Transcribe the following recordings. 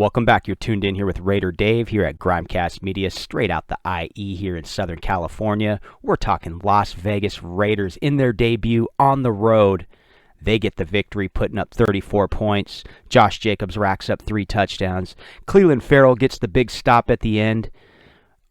Welcome back. You're tuned in here with Raider Dave here at GrimeCast Media, straight out the IE here in Southern California. We're talking Las Vegas Raiders in their debut on the road. They get the victory, putting up 34 points. Josh Jacobs racks up 3 touchdowns. Clelin Ferrell gets the big stop at the end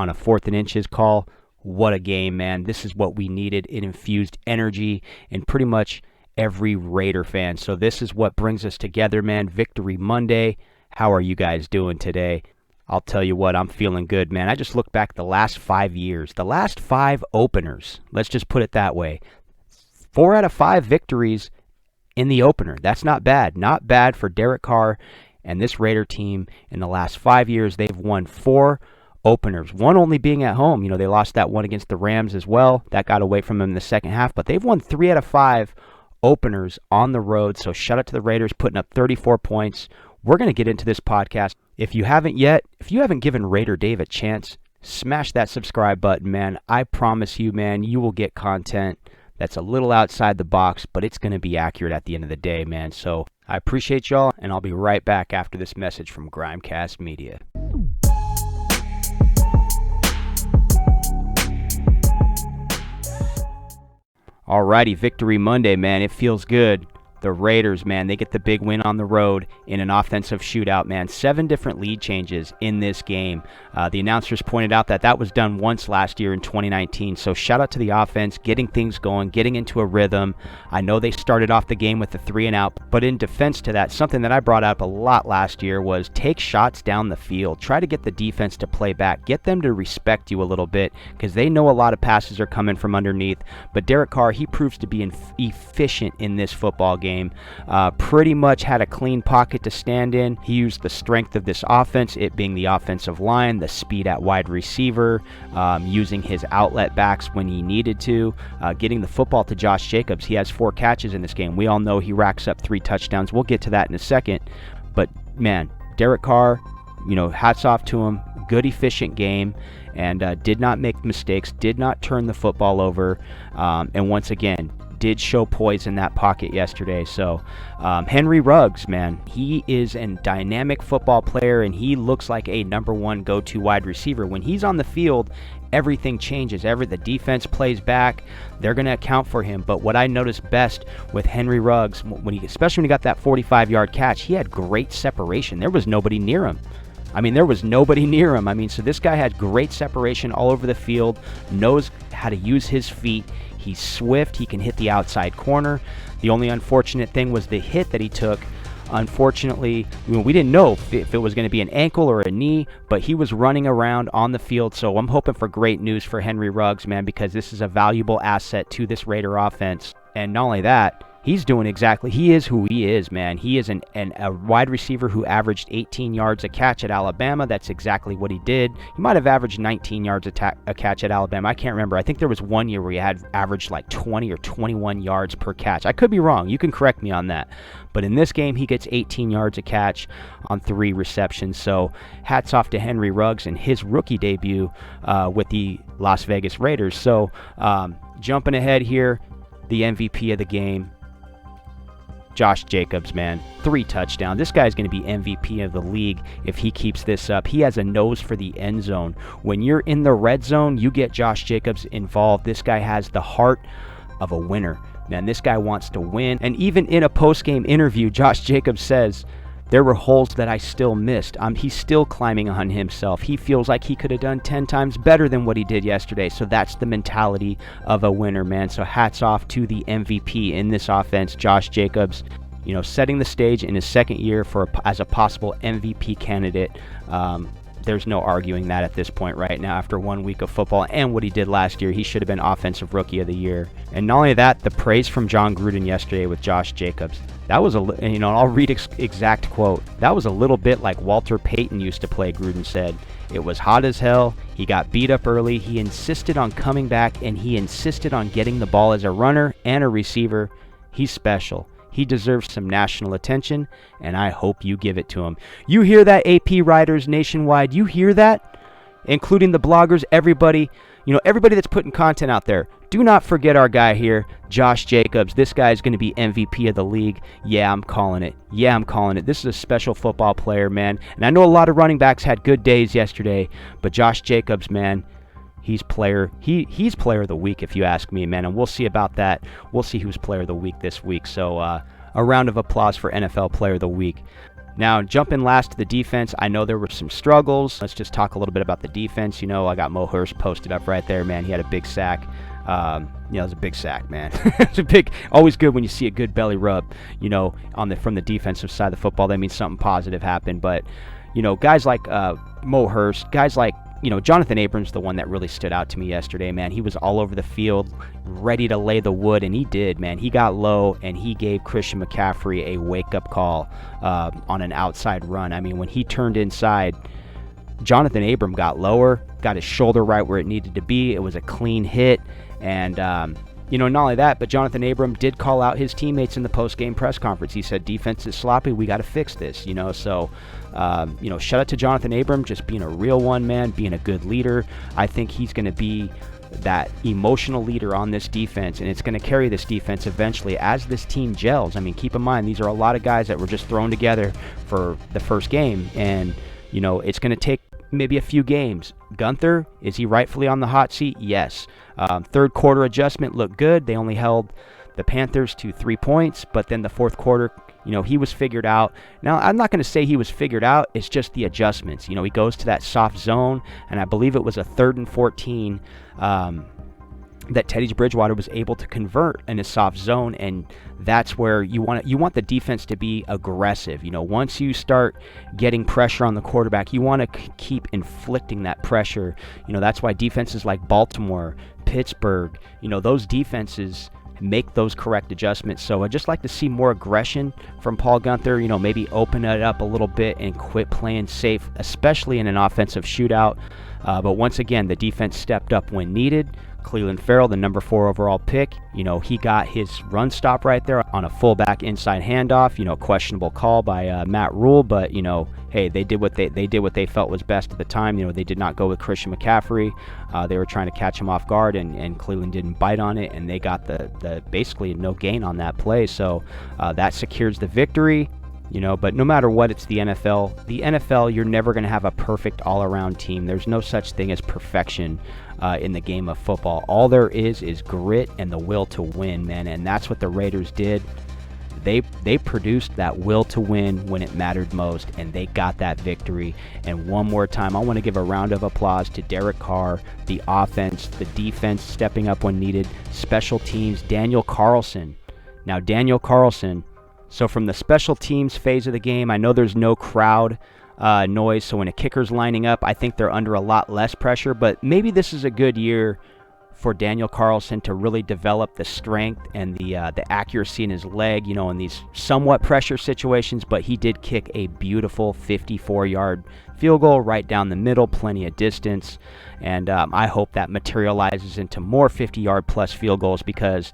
on a 4th and inches call. What a game, man. This is what we needed. It infused energy in pretty much every Raider fan. So this is what brings us together, man. Victory Monday. How are you guys doing today? I'll tell you what, I'm feeling good, man. I just looked back the last 5 years, the last 5 openers. Let's just put it that way. 4 out of 5 victories in the opener. That's not bad. Not bad for Derek Carr and this Raider team. In the last 5 years, they've won 4 openers. One only being at home. You know, they lost that one against the Rams as well. That got away from them in the second half. But they've won 3 out of 5 openers on the road. So shout out to the Raiders putting up 34 points. We're going to get into this podcast. If you haven't yet, if you haven't given Raider Dave a chance, smash that subscribe button, man. I promise you, man, you will get content that's a little outside the box, but it's going to be accurate at the end of the day, man. So I appreciate y'all, and I'll be right back after this message from GrimeCast Media. Alrighty, Victory Monday, man. It feels good. The Raiders, man, they get the big win on the road in an offensive shootout, man. 7 different lead changes in this game. The announcers pointed out that that was done once last year in 2019. So shout out to the offense, getting things going, getting into a rhythm. I know they started off the game with a 3 and out, but in defense to that, something that I brought up a lot last year was take shots down the field. Try to get the defense to play back. Get them to respect you a little bit because they know a lot of passes are coming from underneath. But Derek Carr, he proves to be efficient in this football game. Pretty much had a clean pocket to stand in. He used the strength of this offense, it being the offensive line, the speed at wide receiver, using his outlet backs when he needed to, getting the football to Josh Jacobs. He has 4 catches in this game. We all know he racks up 3 touchdowns. We'll get to that in a second. But, man, Derek Carr, hats off to him. Good, efficient game. And did not make mistakes, did not turn the football over. And once again, did show poise in that pocket yesterday. So Henry Ruggs, man, he is a dynamic football player, and he looks like a number 1 go-to wide receiver. When he's on the field, everything changes. The defense plays back. They're going to account for him. But what I noticed best with Henry Ruggs, especially when he got that 45-yard catch, he had great separation. There was nobody near him. So this guy had great separation all over the field, knows how to use his feet. He's swift. He can hit the outside corner. The only unfortunate thing was the hit that he took. Unfortunately, we didn't know if it was going to be an ankle or a knee, but he was running around on the field. So I'm hoping for great news for Henry Ruggs, man, because this is a valuable asset to this Raider offense. And not only that, he is who he is, man. He is a wide receiver who averaged 18 yards a catch at Alabama. That's exactly what he did. He might have averaged 19 yards a catch at Alabama. I can't remember. I think there was one year where he had averaged like 20 or 21 yards per catch. I could be wrong. You can correct me on that. But in this game, he gets 18 yards a catch on 3 receptions. So hats off to Henry Ruggs and his rookie debut with the Las Vegas Raiders. So jumping ahead here, the MVP of the game, Josh Jacobs, man, 3 touchdowns. This guy's going to be MVP of the league if he keeps this up. He has a nose for the end zone. When you're in the red zone, you get Josh Jacobs involved. This guy has the heart of a winner. Man, this guy wants to win. And even in a post-game interview, Josh Jacobs says, there were holes that I still missed. He's still climbing on himself. He feels like he could have done 10 times better than what he did yesterday. So that's the mentality of a winner, man. So hats off to the MVP in this offense, Josh Jacobs, setting the stage in his second year as a possible MVP candidate. There's no arguing that at this point right now after 1 week of football and what he did last year. He should have been Offensive Rookie of the Year. And not only that, the praise from John Gruden yesterday with Josh Jacobs. That was I'll read exact quote. That was a little bit like Walter Payton used to play, Gruden said. It was hot as hell. He got beat up early. He insisted on coming back, and he insisted on getting the ball as a runner and a receiver. He's special. He deserves some national attention, and I hope you give it to him. You hear that, AP writers nationwide? You hear that? Including the bloggers, everybody, everybody that's putting content out there. do not forget our guy here, Josh Jacobs. This guy is going to be MVP of the league. Yeah, I'm calling it. This is a special football player, man. And I know a lot of running backs had good days yesterday, but Josh Jacobs, man, he's player of the week, if you ask me, man. And we'll see about that. We'll see who's player of the week this week. So a round of applause for NFL player of the week. Now, jumping last to the defense, I know there were some struggles. Let's just talk a little bit about the defense. I got Mo Hurst posted up right there, man. He had a big sack. It was a big sack, man. It's always good when you see a good belly rub, from the defensive side of the football. That means something positive happened. But, guys like Mo Hurst, guys like, Jonathan Abrams, the one that really stood out to me yesterday, man. He was all over the field, ready to lay the wood, and he did, man. He got low, and he gave Christian McCaffrey a wake-up call on an outside run. I mean, when he turned inside, Jonathan Abram got lower, got his shoulder right where it needed to be. It was a clean hit, and not only that, but Jonathan Abram did call out his teammates in the post-game press conference. He said, defense is sloppy, we got to fix this, so shout out to Jonathan Abram, just being a real one, man, being a good leader. I think he's going to be that emotional leader on this defense, and it's going to carry this defense eventually as this team gels. I mean, keep in mind, these are a lot of guys that were just thrown together for the first game, and, it's going to take maybe a few games. Gunther, is he rightfully on the hot seat? Yes. Third quarter adjustment looked good. They only held the Panthers to 3 points, but then the fourth quarter, he was figured out. Now, I'm not going to say he was figured out. It's just the adjustments. He goes to that soft zone, and I believe it was a 3rd and 14 that Teddy Bridgewater was able to convert in a soft zone, and that's where you want the defense to be aggressive. Once you start getting pressure on the quarterback, you want to keep inflicting that pressure. That's why defenses like Baltimore, Pittsburgh, those defenses make those correct adjustments. So I'd just like to see more aggression from Paul Gunther, maybe open it up a little bit and quit playing safe, especially in an offensive shootout. But once again, the defense stepped up when needed. Cleveland Farrell, the number 4 overall pick, he got his run stop right there on a fullback inside handoff, questionable call by Matt Rule, but hey, they did what they felt was best at the time. They did not go with Christian McCaffrey. They were trying to catch him off guard, and Cleveland didn't bite on it, and they got the basically no gain on that play. So that secures the victory. But no matter what, it's the NFL. The NFL, you're never going to have a perfect all-around team. There's no such thing as perfection in the game of football. All there is grit and the will to win, man, and that's what the Raiders did. They produced that will to win when it mattered most, and they got that victory. And one more time, I want to give a round of applause to Derek Carr, the offense, the defense stepping up when needed, special teams, Daniel Carlson. Now, Daniel Carlson, so from the special teams phase of the game, I know there's no crowd noise, so when a kicker's lining up, I think they're under a lot less pressure, but maybe this is a good year for Daniel Carlson to really develop the strength and the accuracy in his leg, in these somewhat pressure situations, but he did kick a beautiful 54-yard field goal right down the middle, plenty of distance, and I hope that materializes into more 50-yard plus field goals, because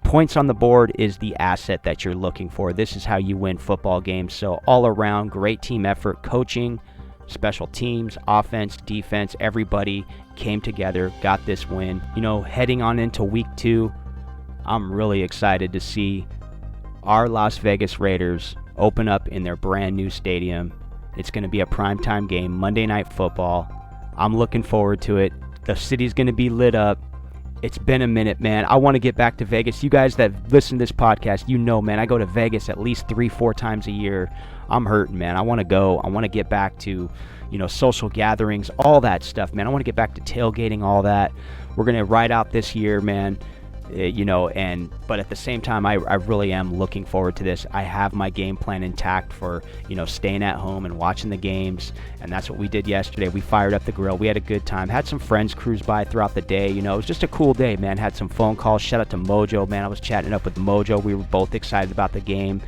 points on the board is the asset that you're looking for. This is how you win football games. So all around, great team effort, coaching, special teams, offense, defense, everybody came together, got this win. Heading on into week 2, I'm really excited to see our Las Vegas Raiders open up in their brand new stadium. It's going to be a primetime game, Monday Night Football. I'm looking forward to it. The city's going to be lit up. It's been a minute, man. I want to get back to Vegas. You guys that listen to this podcast, man, I go to Vegas at least 3-4 times a year. I'm hurting, man. I want to go. I want to get back to, social gatherings, all that stuff, man. I want to get back to tailgating, all that. We're going to ride out this year, man. But at the same time, I really am looking forward to this. I have my game plan intact for, staying at home and watching the games, and that's what we did yesterday. We fired up the grill. We had a good time. Had some friends cruise by throughout the day. It was just a cool day, man. Had some phone calls. Shout out to Mojo, man. I was chatting up with Mojo. We were both excited about the game.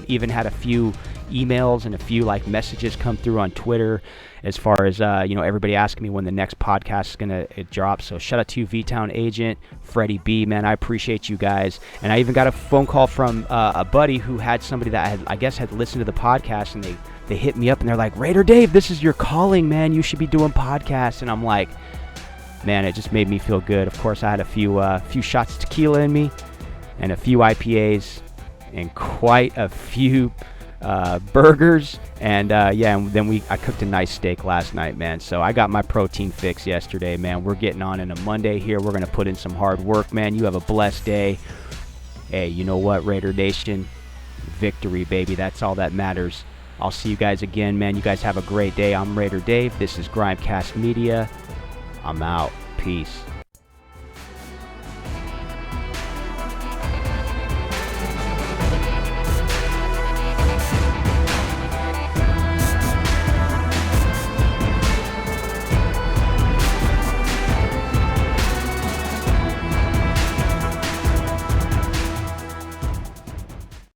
Even had a few emails and a few messages come through on Twitter as far as everybody asking me when the next podcast is gonna drop. So shout out to you, V-Town agent Freddie B, man. I appreciate you guys. And I even got a phone call from a buddy who had somebody that had listened to the podcast, and they hit me up and they're like, Raider Dave, this is your calling, man. You should be doing podcasts. And I'm like, man, it just made me feel good. Of course, I had a few shots of tequila in me, and a few IPAs, and quite a few burgers, and and then I cooked a nice steak last night, man. So I got my protein fix yesterday, man. We're getting on in a Monday here. We're gonna put in some hard work, man. You have a blessed day. Hey, you know what, Raider Nation? Victory, baby. That's all that matters. I'll see you guys again, man. You guys have a great day. I'm Raider Dave. This is GrimeCast Media. I'm out. Peace.